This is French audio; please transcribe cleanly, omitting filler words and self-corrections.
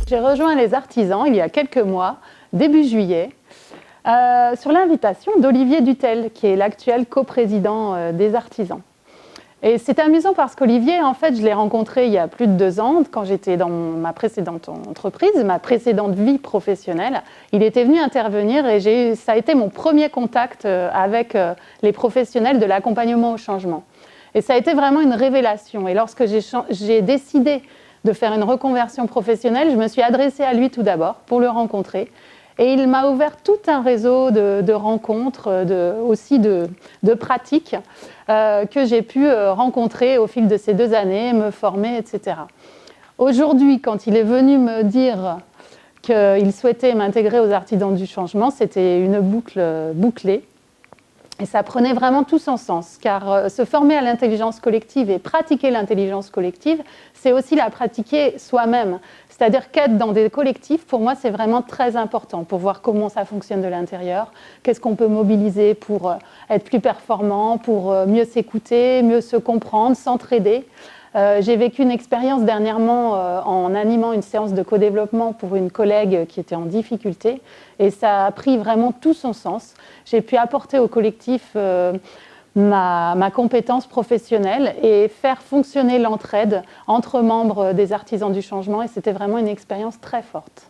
J'ai rejoint les artisans il y a quelques mois, début juillet, sur l'invitation d'Olivier Dutel, qui est l'actuel coprésident des artisans. Et c'est amusant parce qu'Olivier, en fait, je l'ai rencontré il y a plus de 2 ans, quand j'étais dans ma précédente entreprise, ma précédente vie professionnelle. Il était venu intervenir et ça a été mon premier contact avec les professionnels de l'accompagnement au changement. Et ça a été vraiment une révélation. Et lorsque j'ai décidé de faire une reconversion professionnelle, je me suis adressée à lui tout d'abord pour le rencontrer. Et il m'a ouvert tout un réseau de rencontres, aussi de pratiques que j'ai pu rencontrer au fil de ces 2 années, me former, etc. Aujourd'hui, quand il est venu me dire qu'il souhaitait m'intégrer aux artisans du changement, c'était une boucle bouclée. Et ça prenait vraiment tout son sens, car se former à l'intelligence collective et pratiquer l'intelligence collective, c'est aussi la pratiquer soi-même. C'est-à-dire qu'être dans des collectifs, pour moi, c'est vraiment très important pour voir comment ça fonctionne de l'intérieur, qu'est-ce qu'on peut mobiliser pour être plus performant, pour mieux s'écouter, mieux se comprendre, s'entraider. J'ai vécu une expérience dernièrement en animant une séance de co-développement pour une collègue qui était en difficulté et ça a pris vraiment tout son sens. J'ai pu apporter au collectif ma compétence professionnelle et faire fonctionner l'entraide entre membres des artisans du changement et c'était vraiment une expérience très forte.